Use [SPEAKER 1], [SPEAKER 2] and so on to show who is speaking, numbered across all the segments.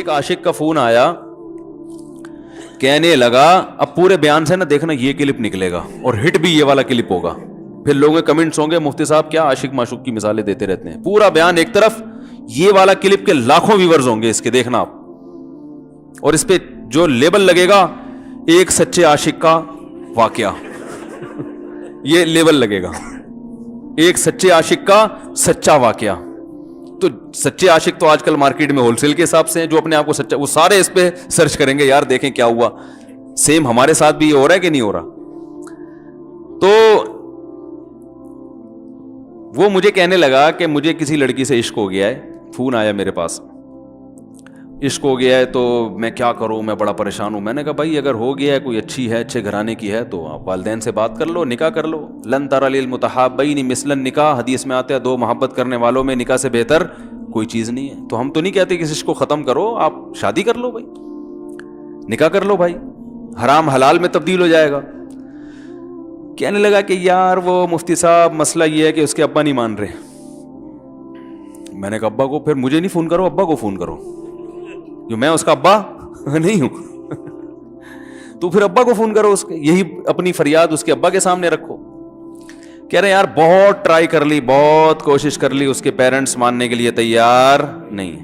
[SPEAKER 1] ایک عاشق کا فون آیا, کہنے لگا اب پورے بیان سے نا دیکھنا یہ کلپ نکلے گا اور ہٹ بھی یہ والا کلپ ہوگا. پھر لوگوں کے کمنٹس ہوں گے مفتی صاحب کیا عاشق معشوق کی مثالیں دیتے رہتے ہیں. پورا بیان ایک طرف, یہ والا کلپ کے لاکھوں ویورز ہوں گے اس کے, دیکھنا آپ. اور اس پہ جو لیبل لگے گا ایک سچے عاشق کا واقعہ, یہ لیبل لگے گا ایک سچے عاشق کا سچا واقعہ. تو سچے عاشق تو آج کل مارکیٹ میں ہول سیل کے حساب سے ہیں, جو اپنے آپ کو سچا, وہ سارے اس پہ سرچ کریں گے یار دیکھیں کیا ہوا. سیم ہمارے ساتھ بھی یہ ہو رہا ہے کہ نہیں ہو رہا. تو وہ مجھے کہنے لگا کہ مجھے کسی لڑکی سے عشق ہو گیا ہے, فون آیا میرے پاس, عشق ہو گیا ہے تو میں کیا کروں, میں بڑا پریشان ہوں. میں نے کہا بھائی اگر ہو گیا ہے, کوئی اچھی ہے, اچھے گھرانے کی ہے, تو آپ والدین سے بات کر لو, نکاح کر لو. لن تری المتحابین مثل النکاح, حدیث میں آتا ہے دو محبت کرنے والوں میں نکاح سے بہتر کوئی چیز نہیں ہے. تو ہم تو نہیں کہتے کہ اس عشق کو ختم کرو, آپ شادی کر لو بھائی, نکاح کر لو بھائی, حرام حلال میں تبدیل ہو جائے گا. کہنے لگا کہ یار وہ مفتی صاحب مسئلہ یہ ہے کہ اس کے ابا نہیں مان رہے. میں نے کہا ابا کو, پھر مجھے نہیں فون کرو, ابا کو فون کرو, جو میں اس کا ابا نہیں ہوں. تو پھر ابا کو فون کرو, اس کے یہی اپنی فریاد اس کے ابا کے سامنے رکھو. کہہ رہے یار بہت ٹرائی کر لی, بہت کوشش کر لی, اس کے پیرنٹس ماننے کے لیے تیار نہیں.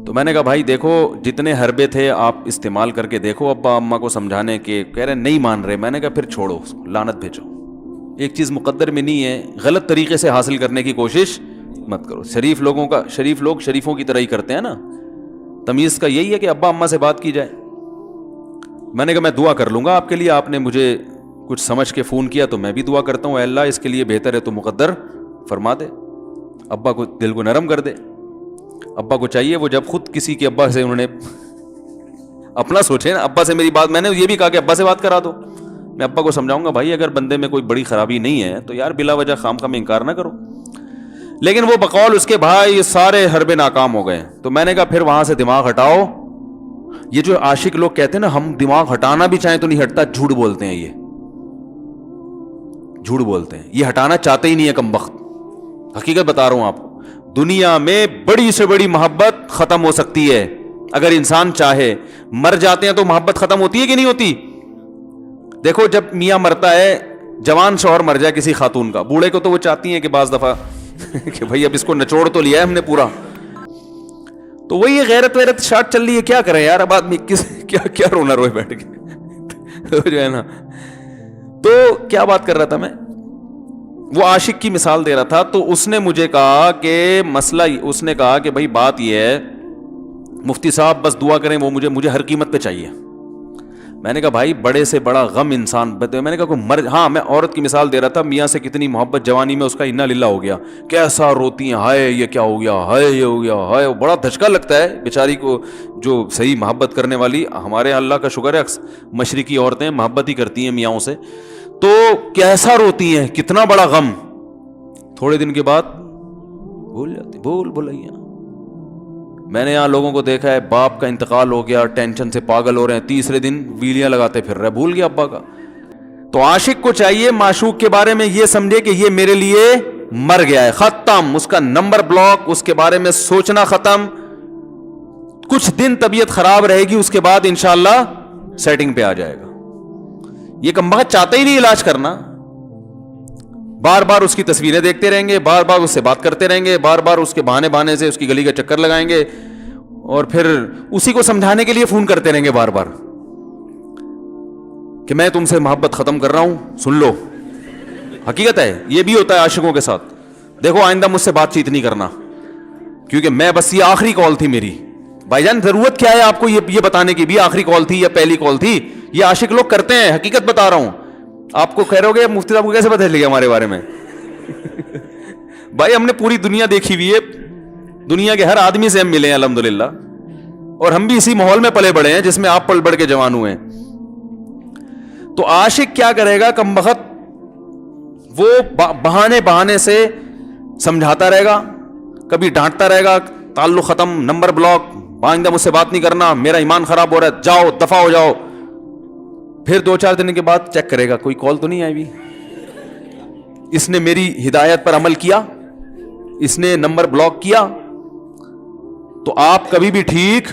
[SPEAKER 1] تو میں نے کہا بھائی دیکھو جتنے حربے تھے آپ استعمال کر کے دیکھو ابا اماں کو سمجھانے کے. کہہ رہے نہیں مان رہے. میں نے کہا پھر چھوڑو, لعنت بھیجو. ایک چیز مقدر میں نہیں ہے, غلط طریقے سے حاصل کرنے کی کوشش مت کرو. شریف لوگ شریفوں کی طرح ہی کرتے ہیں نا. تمیز کا یہی ہے کہ ابا اماں سے بات کی جائے. میں نے کہا میں دعا کر لوں گا آپ کے لیے, آپ نے مجھے کچھ سمجھ کے فون کیا تو میں بھی دعا کرتا ہوں, اے اللہ اس کے لیے بہتر ہے تو مقدر فرما دے, ابا کو دل کو نرم کر دے. ابا کو چاہیے وہ جب خود کسی کے ابا سے انہوں نے اپنا سوچے نا, ابا سے میری بات, میں نے یہ بھی کہا کہ ابا سے بات کرا دو. میں ابا کو سمجھاؤں گا بھائی اگر بندے میں کوئی بڑی خرابی نہیں ہے تو یار بلا وجہ خام خواہ میں انکار نہ کرو. لیکن وہ بقول اس کے بھائی سارے حربے ناکام ہو گئے. تو میں نے کہا پھر وہاں سے دماغ ہٹاؤ. یہ جو عاشق لوگ کہتے ہیں نا ہم دماغ ہٹانا بھی چاہیں تو نہیں ہٹتا, جھوٹ بولتے ہیں, یہ جھوٹ بولتے ہیں, یہ ہٹانا چاہتے ہی نہیں ہے کم وقت. حقیقت بتا رہا ہوں آپ کو, دنیا میں بڑی سے بڑی محبت ختم ہو سکتی ہے اگر انسان چاہے. مر جاتے ہیں تو محبت ختم ہوتی ہے کہ نہیں ہوتی؟ دیکھو جب میاں مرتا ہے, جوان شوہر مر جائے کسی خاتون کا, بوڑھے کو تو وہ چاہتی ہیں کہ بعض دفعہ کہ بھائی اب اس کو نچوڑ تو لیا ہے ہم نے پورا. تو وہی غیرت ویرت شاٹ چل رہی ہے, کیا کریں یار اب آدمی کیا رونا روئے بیٹھ کے جو ہے نا. تو کیا بات کر رہا تھا میں, وہ عاشق کی مثال دے رہا تھا. تو اس نے مجھے کہا کہ مسئلہ, اس نے کہا کہ بھائی بات یہ ہے مفتی صاحب بس دعا کریں, وہ مجھے ہر قیمت پہ چاہیے. میں نے کہا بھائی بڑے سے بڑا غم انسان, میں نے کہا کوئی ہاں میں عورت کی مثال دے رہا تھا, میاں سے کتنی محبت جوانی میں اس کا انا للہ ہو گیا, کیسا روتی ہیں, ہائے یہ کیا ہو گیا, ہائے یہ ہو گیا, ہائے. بڑا دھچکا لگتا ہے بیچاری کو, جو صحیح محبت کرنے والی. ہمارے اللہ کا شکر ہے مشرقی عورتیں محبت ہی کرتی ہیں میاں سے, تو کیسا روتی ہیں, کتنا بڑا غم. تھوڑے دن کے بعد بھول جاتی, بھولائیاں. میں نے یہاں لوگوں کو دیکھا ہے باپ کا انتقال ہو گیا, ٹینشن سے پاگل ہو رہے ہیں, تیسرے دن ویلیاں لگاتے پھر رہے, بھول گیا ابا کا. تو عاشق کو چاہیے معشوق کے بارے میں یہ سمجھے کہ یہ میرے لیے مر گیا ہے, ختم, اس کا نمبر بلاک, اس کے بارے میں سوچنا ختم. کچھ دن طبیعت خراب رہے گی, اس کے بعد انشاءاللہ سیٹنگ پہ آ جائے گا. یہ کمبخت چاہتا ہی نہیں علاج کرنا, بار بار اس کی تصویریں دیکھتے رہیں گے, بار بار اس سے بات کرتے رہیں گے, بار بار اس کے بہانے سے اس کی گلی کا چکر لگائیں گے, اور پھر اسی کو سمجھانے کے لیے فون کرتے رہیں گے بار بار کہ میں تم سے محبت ختم کر رہا ہوں, سن لو. حقیقت ہے یہ بھی ہوتا ہے عاشقوں کے ساتھ. دیکھو آئندہ مجھ سے بات چیت نہیں کرنا, کیونکہ میں بس یہ آخری کال تھی میری. بھائی جان ضرورت کیا ہے آپ کو یہ بتانے کی بھی آخری کال تھی یا پہلی کال تھی؟ یہ عاشق لوگ کرتے ہیں, حقیقت بتا رہا ہوں. آپ کو کہہ رہے ہو گے مفتی صاحب کو کیسے پتہ چلے گا ہمارے بارے میں؟ بھائی ہم نے پوری دنیا دیکھی ہوئی ہے, دنیا کے ہر آدمی سے ہم ملے ہیں الحمدللہ, اور ہم بھی اسی ماحول میں پلے بڑے ہیں جس میں آپ پل بڑھ کے جوان ہوئے ہیں. تو عاشق کیا کرے گا کمبخت, وہ بہانے سے سمجھاتا رہے گا, کبھی ڈانٹتا رہے گا, تعلق ختم, نمبر بلاک, آئندہ مجھ سے بات نہیں کرنا, میرا ایمان خراب ہو رہا ہے, جاؤ دفع ہو جاؤ. پھر 2-4 دن کے بعد چیک کرے گا کوئی کال تو نہیں آئی بھی, اس نے میری ہدایت پر عمل کیا, اس نے نمبر بلاک کیا. تو آپ کبھی بھی ٹھیک